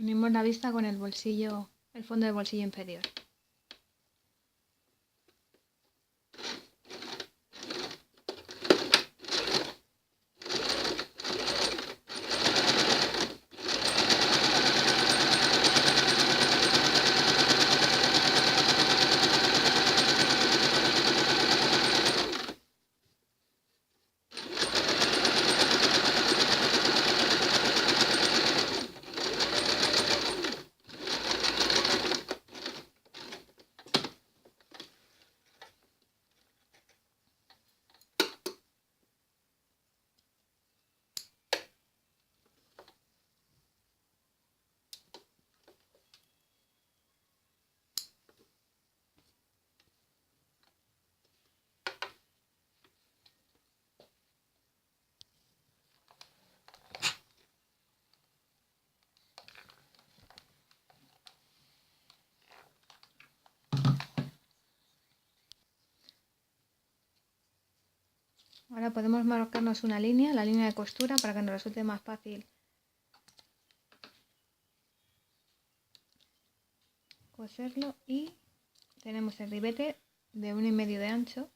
Unimos la vista con el bolsillo, el fondo del bolsillo inferior. Ahora podemos marcarnos una línea, la línea de costura, para que nos resulte más fácil coserlo. Y tenemos el ribete de 1,5 de ancho,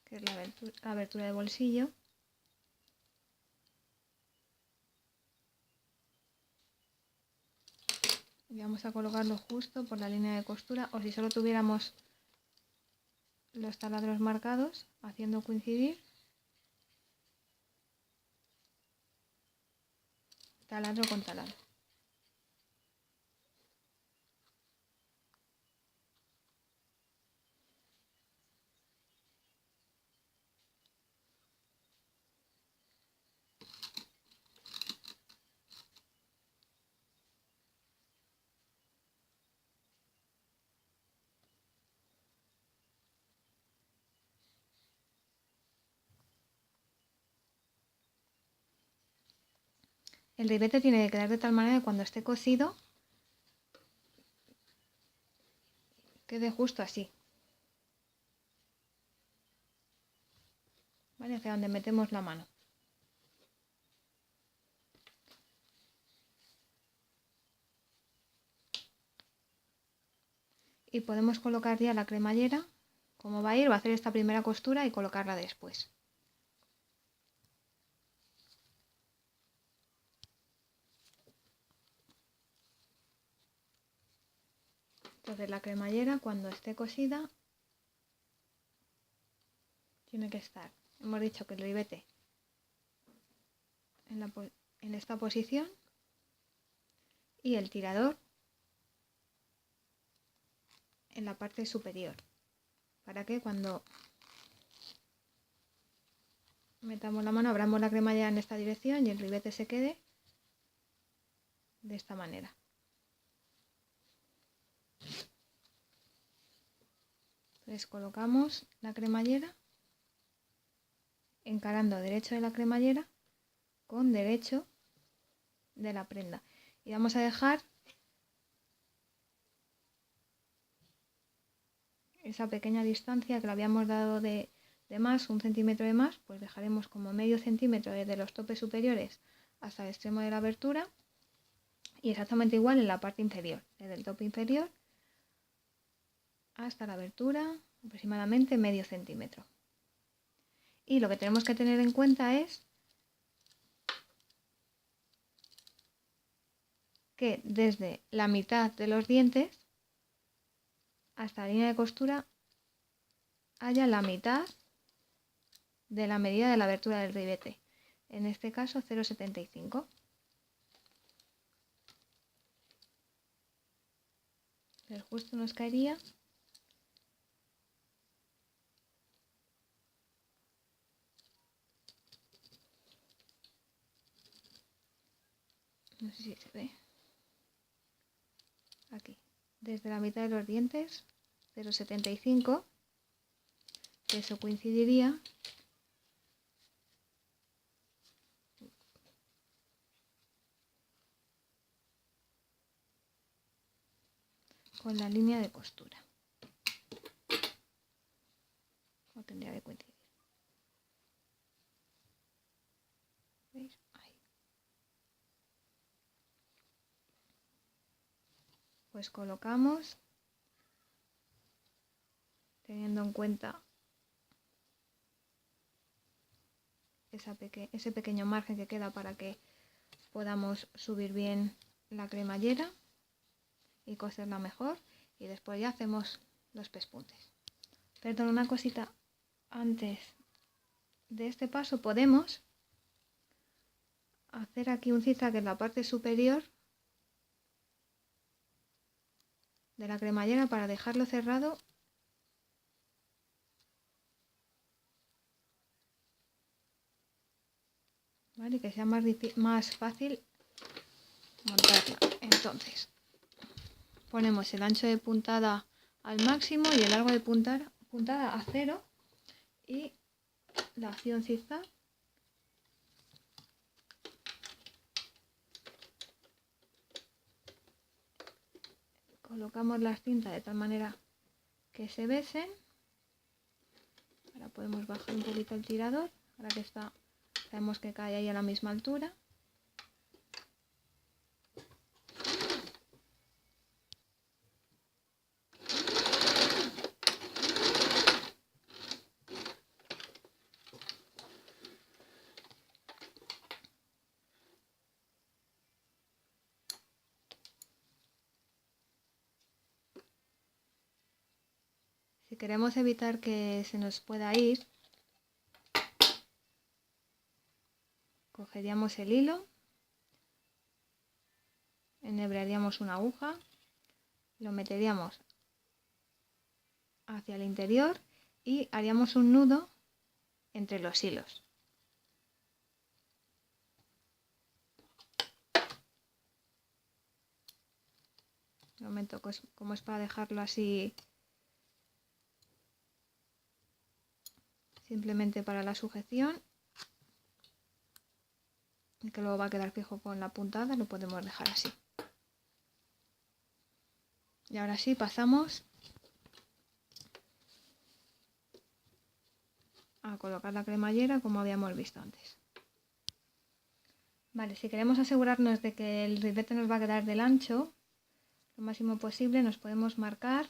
que es la abertura de bolsillo. Y vamos a colocarlo justo por la línea de costura, o si solo tuviéramos los taladros marcados, haciendo coincidir taladro con taladro. El ribete tiene que quedar de tal manera que cuando esté cosido quede justo así, ¿vale? Hacia donde metemos la mano. Y podemos colocar ya la cremallera. Como va a ir, va a hacer esta primera costura y colocarla después. Entonces la cremallera, cuando esté cosida, tiene que estar, hemos dicho que el ribete en esta posición y el tirador en la parte superior, para que cuando metamos la mano abramos la cremallera en esta dirección y el ribete se quede de esta manera. Entonces colocamos la cremallera encarando derecho de la cremallera con derecho de la prenda, y vamos a dejar esa pequeña distancia que le habíamos dado de más, 1 centímetro de más, pues dejaremos como medio centímetro desde los topes superiores hasta el extremo de la abertura, y exactamente igual en la parte inferior, desde el tope inferior hasta la abertura, aproximadamente medio centímetro. Y lo que tenemos que tener en cuenta es que desde la mitad de los dientes hasta la línea de costura haya la mitad de la medida de la abertura del ribete, en este caso 0,75. Entonces justo nos caería no sé si se ve aquí, desde la mitad de los dientes 0,75, que eso coincidiría con la línea de costura, o tendría que coincidir. pues colocamos, teniendo en cuenta ese pequeño margen que queda para que podamos subir bien la cremallera y coserla mejor, y después ya hacemos los pespuntes. Perdón, una cosita antes de este paso, podemos hacer aquí un zigzag en la parte superior de la cremallera para dejarlo cerrado ¿vale? Que sea más fácil montarla. Entonces ponemos el ancho de puntada al máximo y el largo de puntada a 0 y la acción zigzag colocamos las cintas de tal manera que se besen. Ahora podemos bajar un poquito el tirador, ahora que está, sabemos que cae ahí a la misma altura. Si queremos evitar que se nos pueda ir, cogeríamos el hilo, enhebraríamos una aguja, lo meteríamos hacia el interior y haríamos un nudo entre los hilos. De momento, como es para dejarlo así simplemente para la sujeción, que luego va a quedar fijo con la puntada, lo podemos dejar así. Y ahora sí pasamos a colocar la cremallera como habíamos visto antes. Vale, si queremos asegurarnos de que el ribete nos va a quedar del ancho lo máximo posible, nos podemos marcar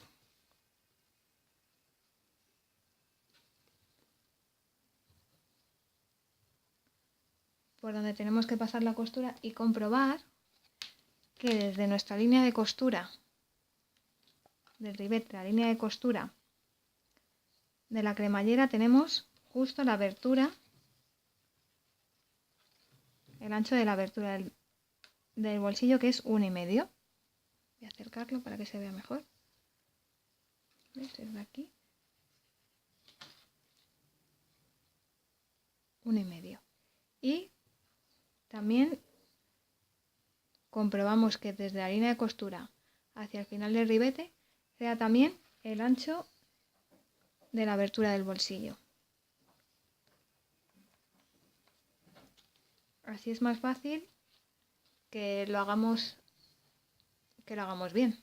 por donde tenemos que pasar la costura y comprobar que desde nuestra línea de costura del ribete, la línea de costura de la cremallera, tenemos justo la abertura, el ancho de la abertura del bolsillo, que es 1,5. Voy a acercarlo para que se vea mejor. ¿Ves? Desde aquí 1,5. Y también comprobamos que desde la línea de costura hacia el final del ribete sea también el ancho de la abertura del bolsillo. Así es más fácil que lo hagamos bien.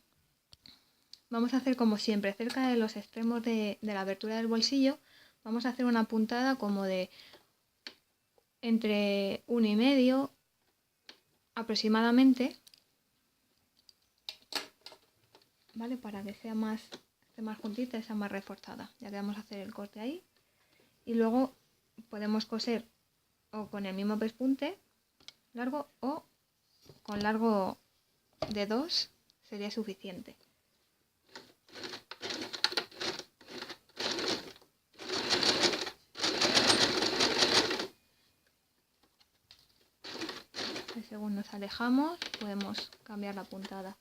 Vamos a hacer como siempre, cerca de los extremos de la abertura del bolsillo, vamos a hacer una puntada como de entre 1,5 aproximadamente, ¿vale? Para que sea esté más juntita y sea más reforzada. Ya que vamos a hacer el corte ahí. Y luego podemos coser o con el mismo pespunte largo o con largo de 2 sería suficiente. Y según nos alejamos podemos cambiar la puntada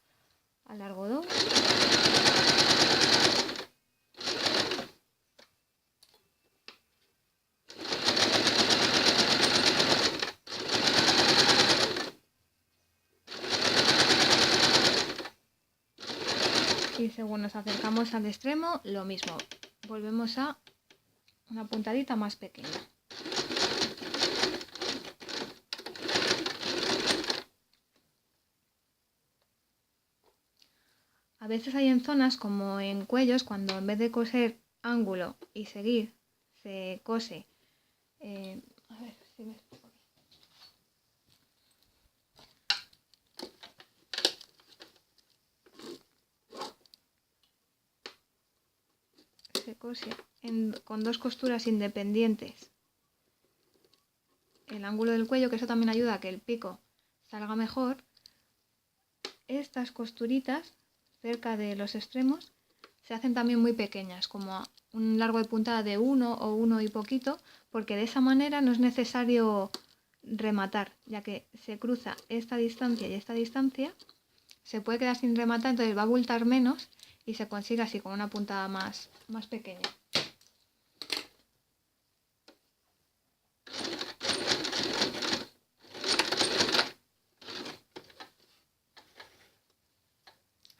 a largo 2. Y según nos acercamos al extremo, lo mismo. Volvemos a una puntadita más pequeña. A veces hay en zonas como en cuellos, cuando en vez de coser ángulo y seguir, se cose. A ver si me explico bien. cose con dos costuras independientes el ángulo del cuello, que eso también ayuda a que el pico salga mejor, estas costuritas cerca de los extremos se hacen también muy pequeñas, como un largo de puntada de 1 o 1 y poquito, porque de esa manera no es necesario rematar, ya que se cruza esta distancia y esta distancia, se puede quedar sin rematar, entonces va a abultar menos y se consigue así con una puntada más pequeña.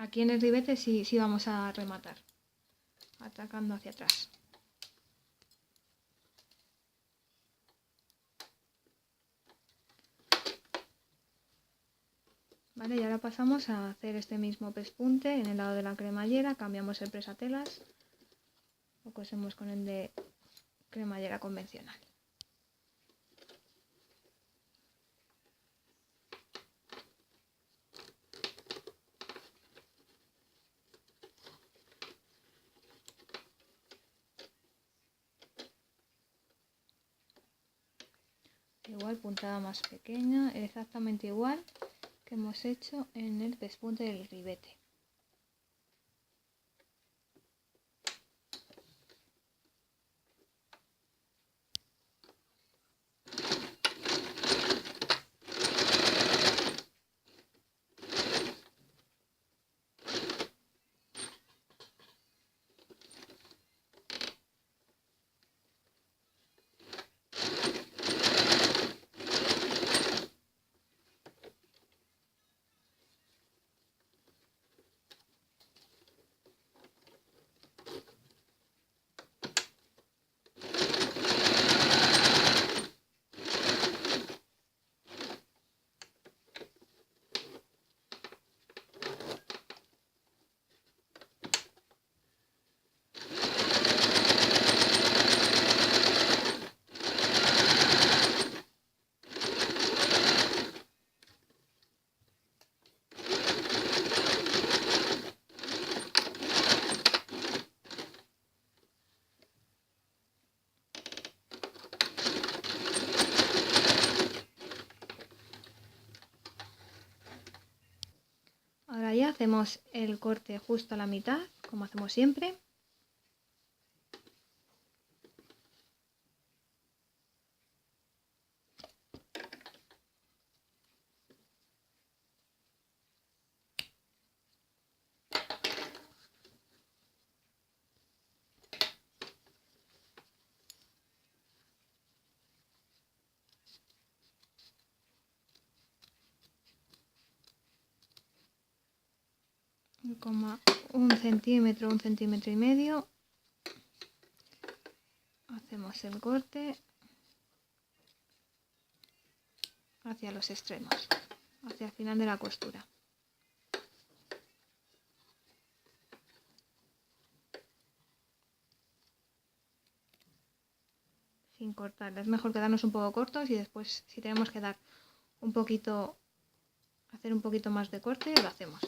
Aquí en el ribete sí vamos a rematar, atacando hacia atrás. Vale, y ahora pasamos a hacer este mismo pespunte en el lado de la cremallera, cambiamos el presatelas, lo cosemos con el de cremallera convencional. Igual, puntada más pequeña, exactamente igual que hemos hecho en el pespunte del ribete. Ahora ya hacemos el corte justo a la mitad, como hacemos siempre. Como un centímetro y medio, hacemos el corte hacia los extremos, hacia el final de la costura. Sin cortar, es mejor quedarnos un poco cortos y después, si tenemos que dar un poquito, hacer un poquito más de corte, lo hacemos.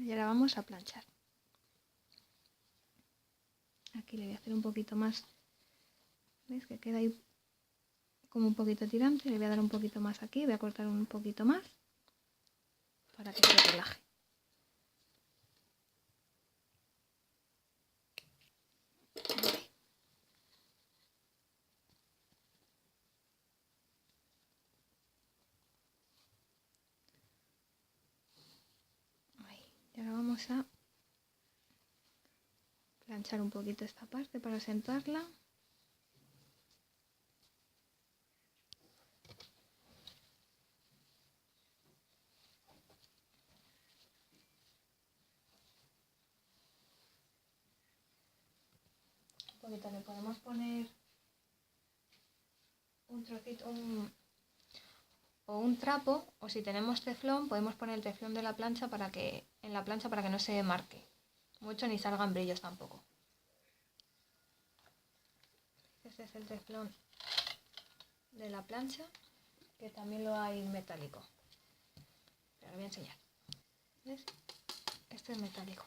Y ahora vamos a planchar. Aquí le voy a hacer un poquito más. ¿Veis que queda ahí como un poquito tirante? Le voy a dar un poquito más aquí, voy a cortar un poquito más para que se relaje. Ahí. Y ahora vamos a planchar un poquito esta parte para sentarla. Un poquito le podemos poner un trocito o un trapo, o si tenemos teflón podemos poner el teflón de la plancha en la plancha para que no se marque mucho ni salgan brillos tampoco. Este es el teflón de la plancha, que también lo hay metálico. Pero lo voy a enseñar. ¿Ves? Este es metálico.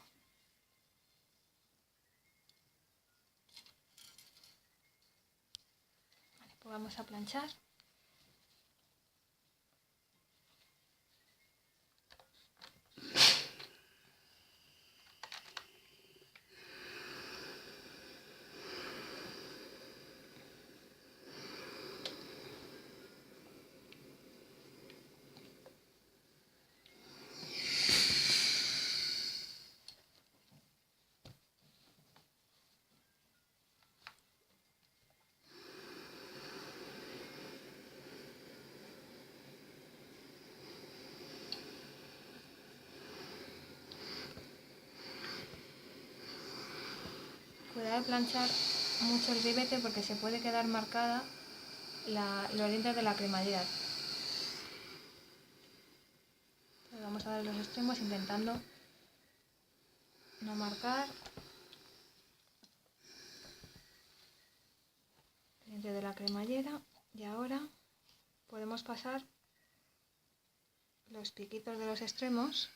Vale, pues vamos a planchar. Cuidado de planchar mucho el ribete porque se puede quedar marcada los dientes de la cremallera. Entonces vamos a dar los extremos intentando no marcar el diente de la cremallera. Y ahora podemos pasar los piquitos de los extremos .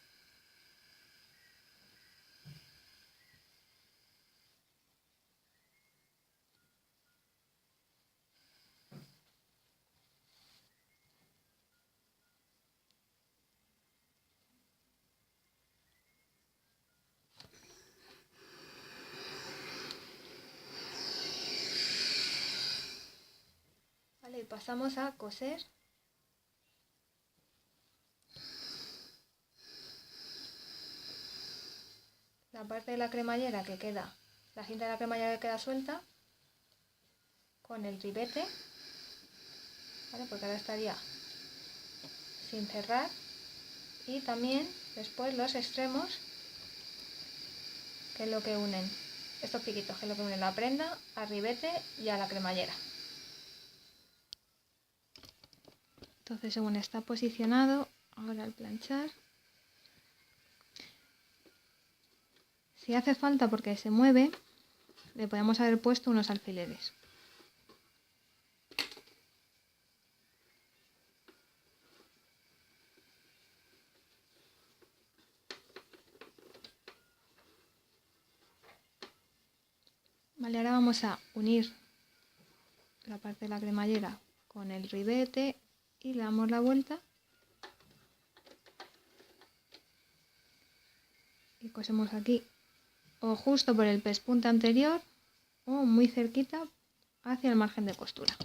Vale, y pasamos a coser la parte de la cremallera que queda, la cinta de la cremallera que queda suelta con el ribete, ¿vale? Porque ahora estaría sin cerrar, y también después los extremos, que es lo que unen, estos piquitos que es lo que unen la prenda al ribete y a la cremallera. Entonces, según está posicionado, ahora al planchar, si hace falta porque se mueve, le podemos haber puesto unos alfileres. Vale, ahora vamos a unir la parte de la cremallera con el ribete y le damos la vuelta y cosemos aquí o justo por el pespunte anterior o muy cerquita hacia el margen de costura.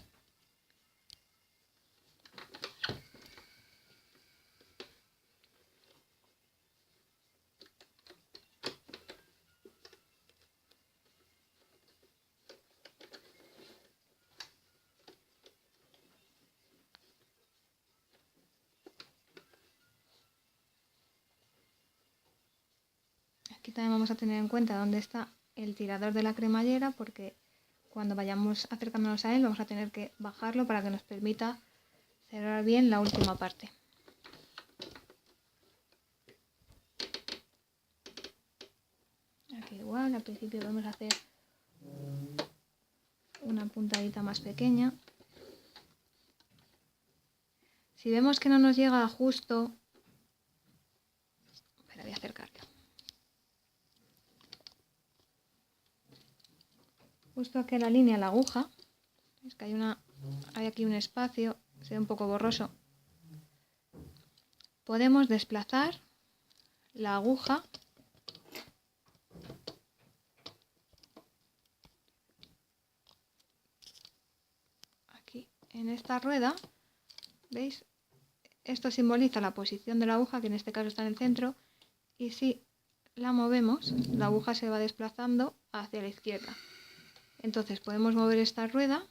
Aquí también vamos a tener en cuenta dónde está el tirador de la cremallera, porque cuando vayamos acercándonos a él vamos a tener que bajarlo para que nos permita cerrar bien la última parte. Aquí igual, al principio vamos a hacer una puntadita más pequeña. Si vemos que no nos llega justo, espera, voy a acercarlo. justo aquí en la línea la aguja, es que hay aquí un espacio, se ve un poco borroso, podemos desplazar la aguja aquí en esta rueda, ¿veis? Esto simboliza la posición de la aguja, que en este caso está en el centro, y si la movemos, la aguja se va desplazando hacia la izquierda. Entonces podemos mover esta rueda,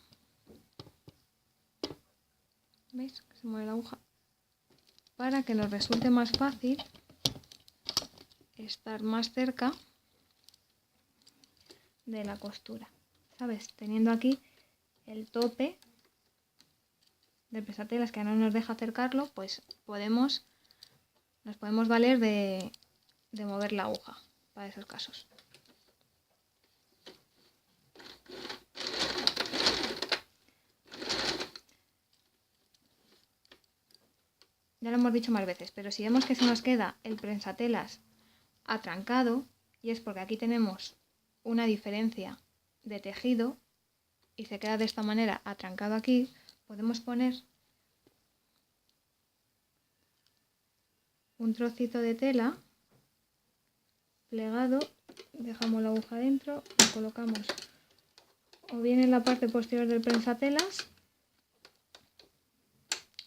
¿veis? Se mueve la aguja, para que nos resulte más fácil estar más cerca de la costura, ¿sabes? Teniendo aquí el tope del prensatelas que no nos deja acercarlo, pues nos podemos valer de mover la aguja para esos casos. Ya lo hemos dicho más veces, pero si vemos que se nos queda el prensatelas atrancado, y es porque aquí tenemos una diferencia de tejido y se queda de esta manera atrancado aquí, podemos poner un trocito de tela plegado, dejamos la aguja dentro, lo colocamos o bien en la parte posterior del prensatelas,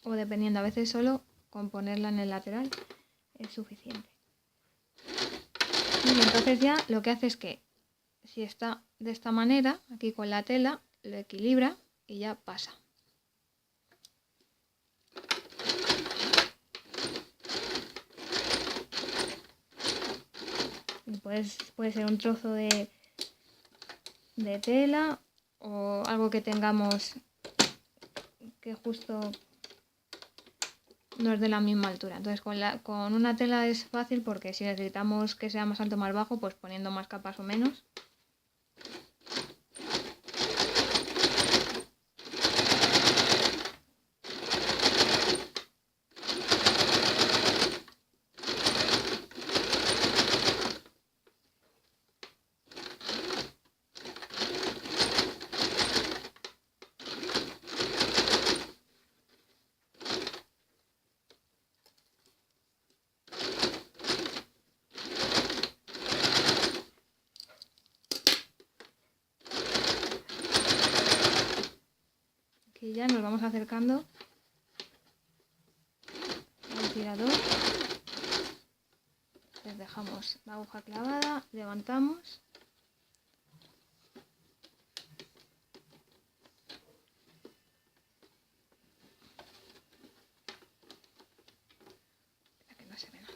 o dependiendo, a veces solo con ponerla en el lateral es suficiente. Y entonces ya lo que hace es que si está de esta manera, aquí con la tela, lo equilibra y ya pasa. Y puede ser un trozo de tela o algo que tengamos que justo no es de la misma altura. Entonces con una tela es fácil, porque si necesitamos que sea más alto o más bajo, pues poniendo más capas o menos. Aquí ya nos vamos acercando al tirador. Les dejamos la aguja clavada, levantamos. Que no se ve nada.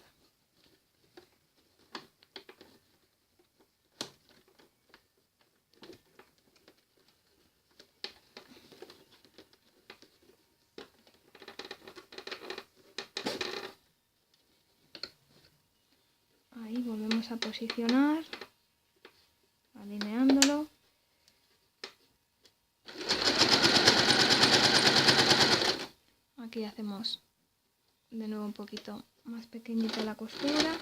Ahí volvemos a posicionar, alineándolo. Aquí hacemos de nuevo un poquito más pequeñita la costura.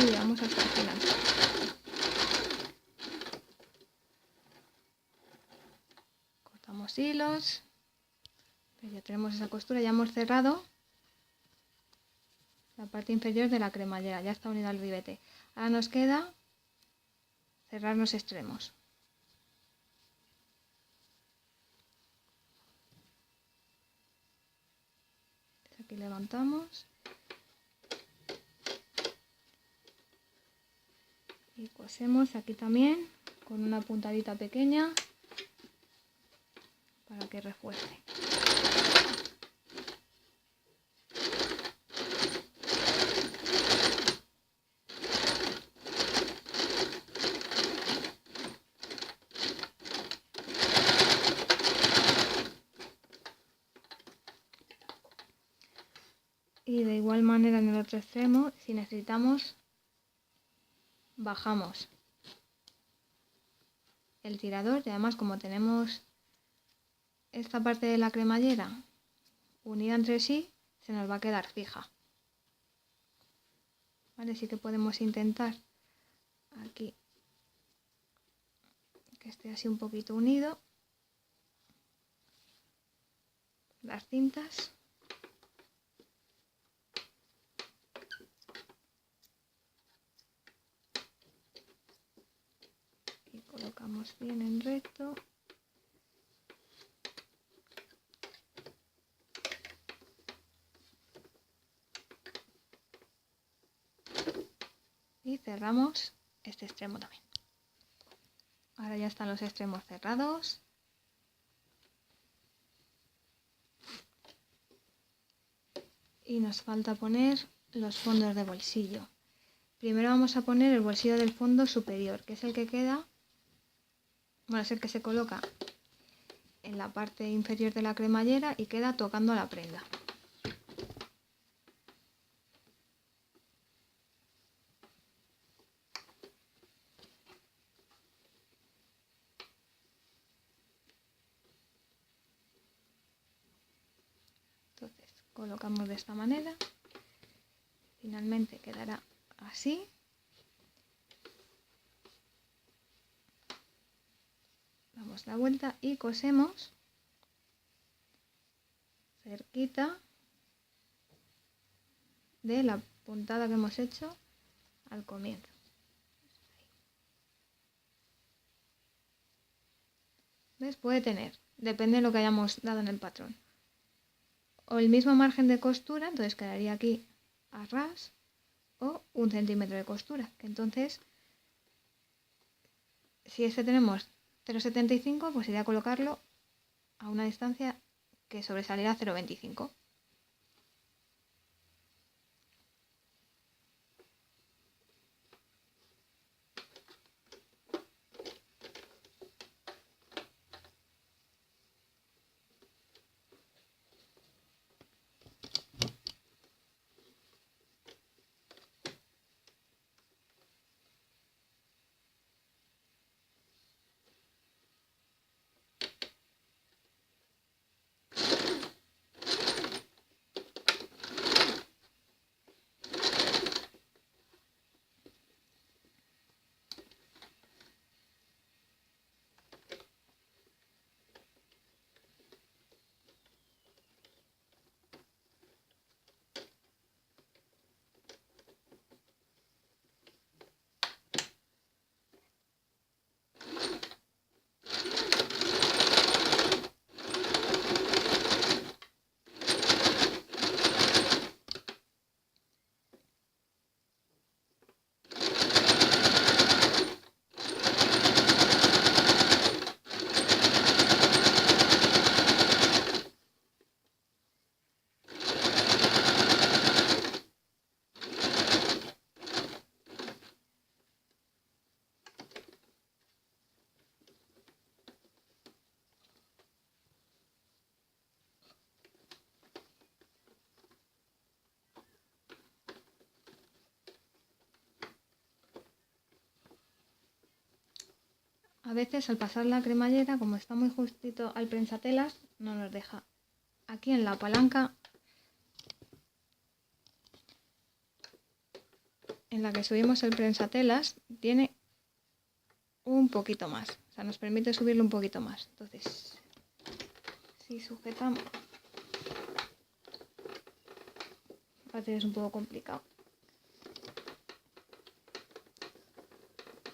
Y vamos hasta el final. Cortamos hilos. Pues ya tenemos esa costura, ya hemos cerrado la parte inferior de la cremallera, ya está unida al ribete. Ahora nos queda cerrar los extremos. Aquí levantamos y cosemos aquí también con una puntadita pequeña para que refuerce. Y de igual manera en el otro extremo, si necesitamos, bajamos el tirador, y además como tenemos esta parte de la cremallera unida entre sí, se nos va a quedar fija. ¿vale? Sí que podemos intentar aquí que esté así un poquito unido las cintas. Y colocamos bien en recto. Y cerramos este extremo también. Ahora ya están los extremos cerrados. Y nos falta poner los fondos de bolsillo. Primero vamos a poner el bolsillo del fondo superior, que es el que queda, bueno, es el que se coloca en la parte inferior de la cremallera y queda tocando la prenda. Entonces colocamos de esta manera, finalmente quedará así. Damos la vuelta y cosemos cerquita de la puntada que hemos hecho al comienzo. ¿Ves? Puede tener, depende de lo que hayamos dado en el patrón. O el mismo margen de costura, entonces quedaría aquí a ras, o 1 centímetro de costura, que entonces, si este tenemos 0,75, pues sería colocarlo a una distancia que sobresaliera 0,25. A veces al pasar la cremallera, como está muy justito al prensatelas, no nos deja. Aquí en la palanca en la que subimos el prensatelas tiene un poquito más, o sea, nos permite subirlo un poquito más. Entonces, si sujetamos, a veces es un poco complicado.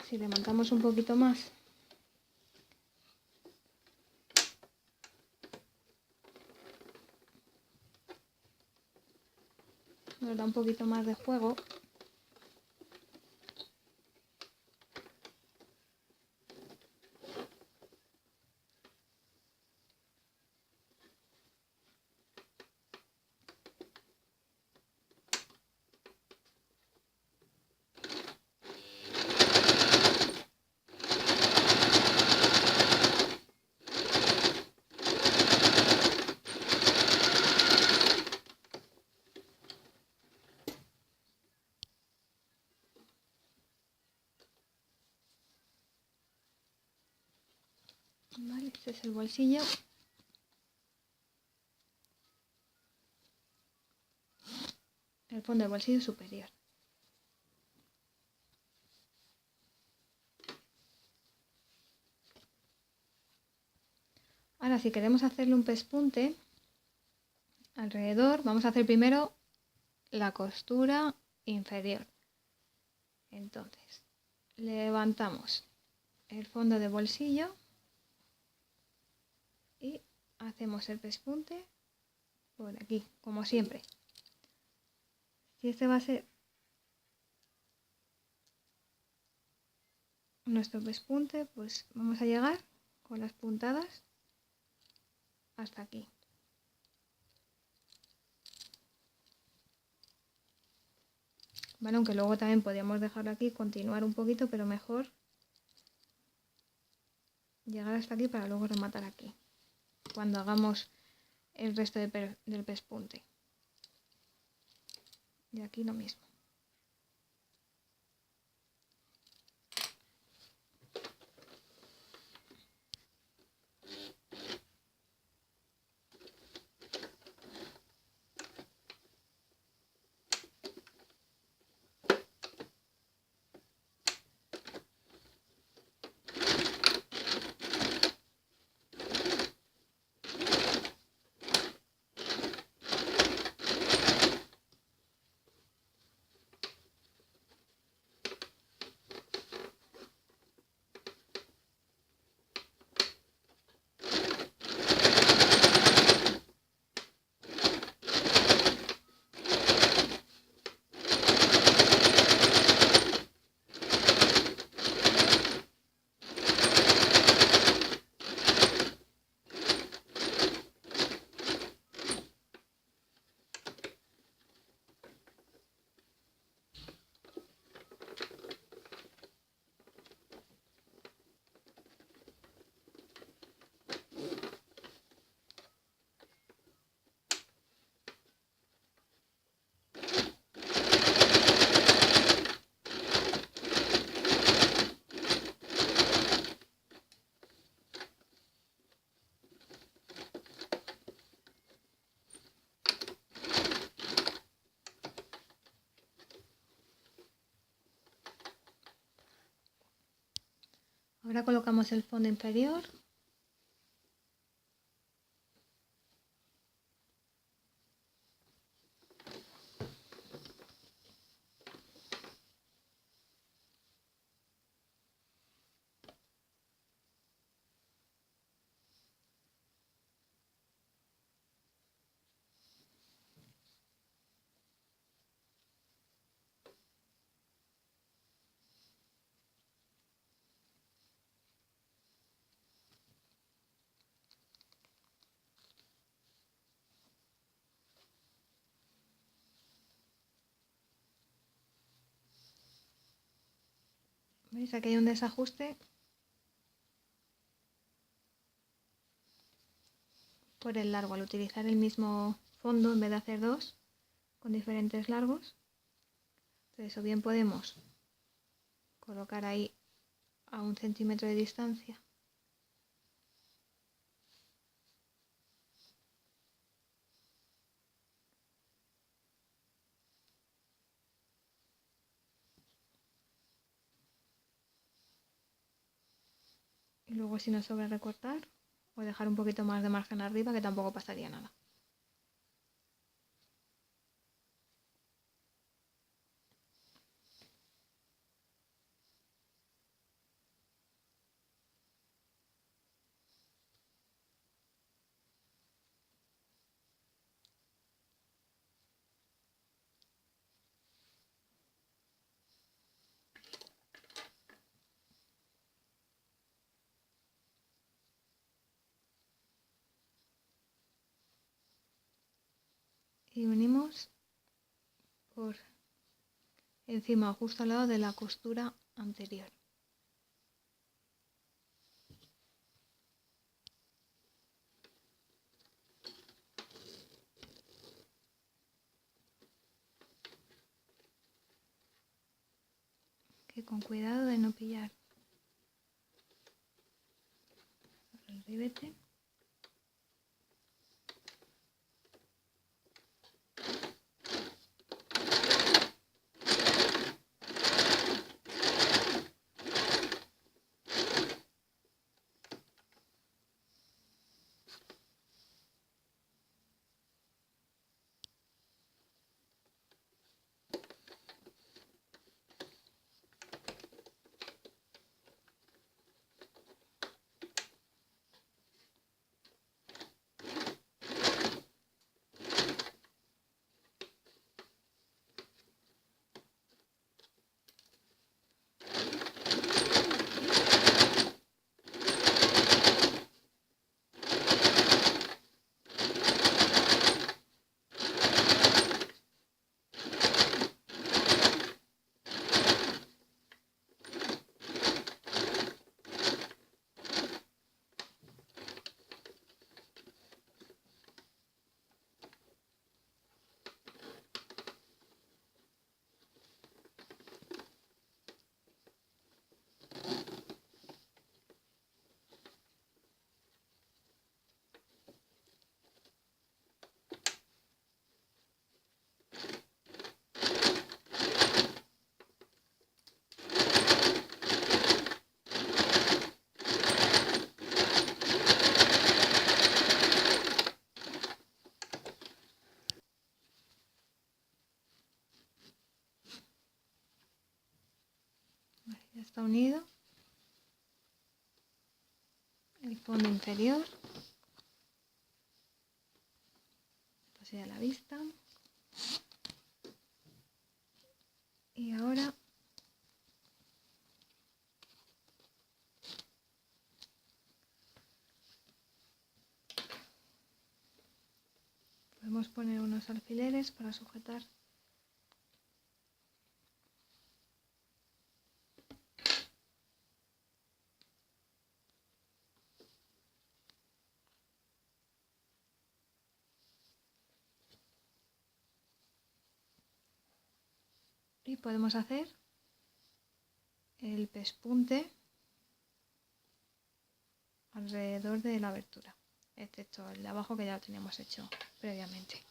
Si levantamos un poquito más, nos da un poquito más de juego. Vale, este es el bolsillo. El fondo del bolsillo superior. Ahora, si queremos hacerle un pespunte alrededor, vamos a hacer primero la costura inferior. Entonces, levantamos el fondo de bolsillo y hacemos el pespunte por aquí, como siempre. Si este va a ser nuestro pespunte, pues vamos a llegar con las puntadas hasta aquí. Bueno, aunque luego también podríamos dejarlo aquí, continuar un poquito, pero mejor llegar hasta aquí para luego rematar aquí, cuando hagamos el resto del pespunte. Y aquí lo mismo. Ahora colocamos el fondo inferior. ¿Veis? Aquí hay un desajuste por el largo, al utilizar el mismo fondo en vez de hacer dos con diferentes largos. Entonces, o bien podemos colocar ahí a 1 centímetro de distancia y luego, si nos sobra, recortar o dejar un poquito más de margen arriba, que tampoco pasaría nada. Y unimos por encima, justo al lado de la costura anterior. Que con cuidado de no pillar el ribete. Ya está unido el fondo inferior. Esta sería la vista. Y ahora podemos poner unos alfileres para sujetar y podemos hacer el pespunte alrededor de la abertura, excepto el de abajo que ya lo teníamos hecho previamente.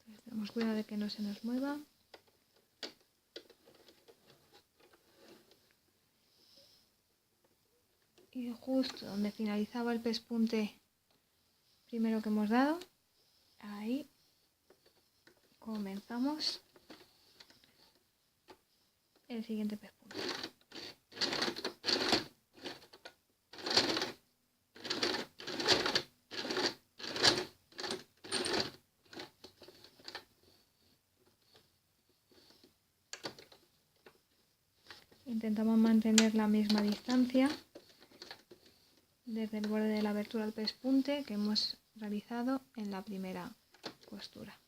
Entonces, tenemos cuidado de que no se nos mueva. Y justo donde finalizaba el pespunte primero que hemos dado, ahí comenzamos el siguiente pespunte. Intentamos mantener la misma distancia desde el borde de la abertura al pespunte que hemos realizado en la primera costura.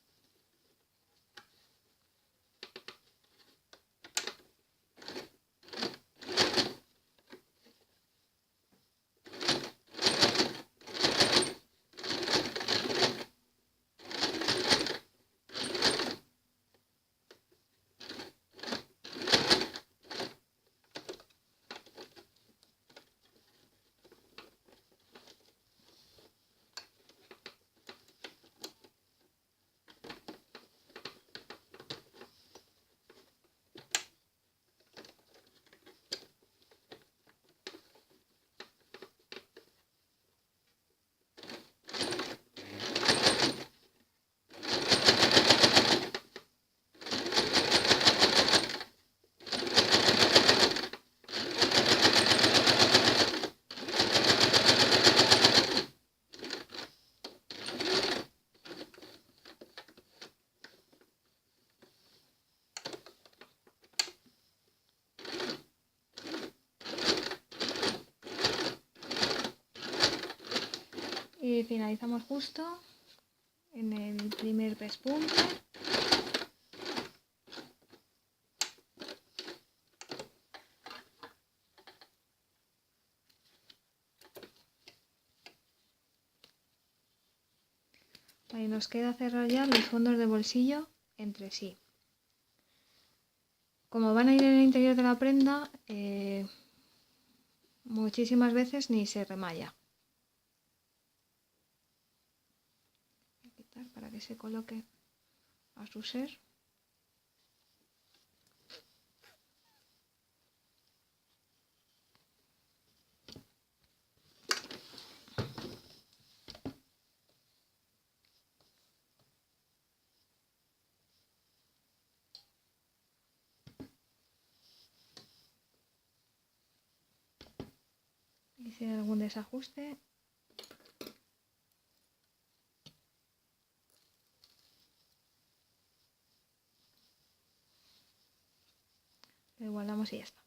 Y finalizamos justo en el primer pespunte. Ahí nos queda cerrar ya los fondos de bolsillo entre sí. Como van a ir en el interior de la prenda, muchísimas veces ni se remalla. Voy a quitar para que se coloque a su ser. Y si hay algún desajuste, lo igualamos y ya está.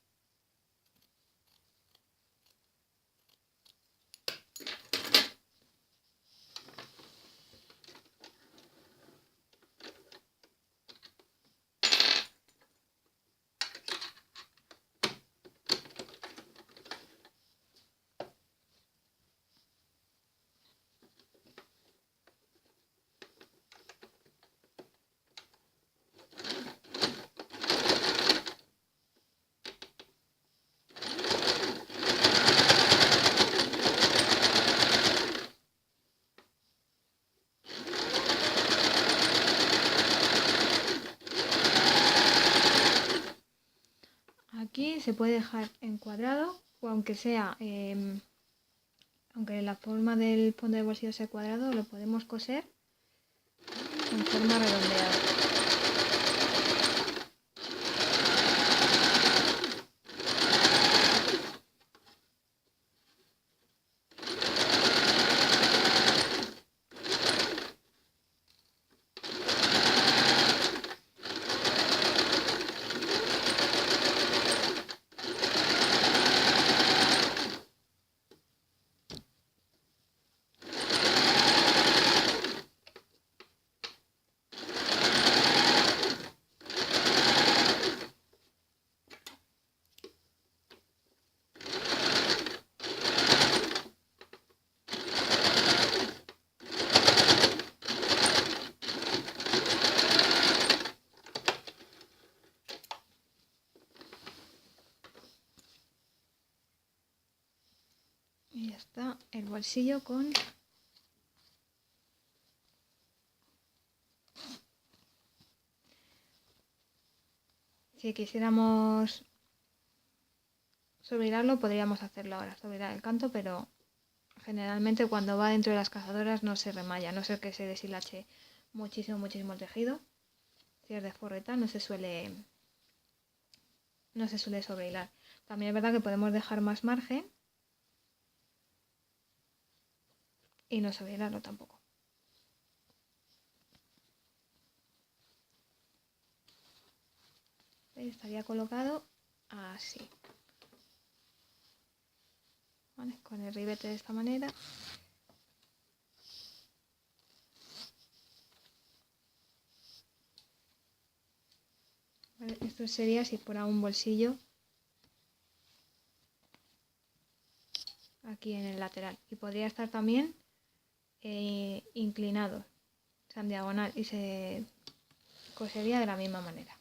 Aquí se puede dejar encuadrado o aunque sea, aunque la forma del fondo de bolsillo sea cuadrado, lo podemos coser en forma redondeada. Y ya está el bolsillo con si quisiéramos sobrehirarlo podríamos hacerlo ahora, sobrehir el canto, pero generalmente cuando va dentro de las cazadoras no se remalla, a no ser que se deshilache muchísimo el tejido. Si es de forro y tal, no se suele sobrehilar. También es verdad que podemos dejar más margen y no sobrehilarlo tampoco. Estaría colocado así. ¿Vale? Con el ribete de esta manera. ¿Vale? Esto sería si fuera un bolsillo aquí en el lateral. Y podría estar también inclinado, o sea, en diagonal, y se cosería de la misma manera.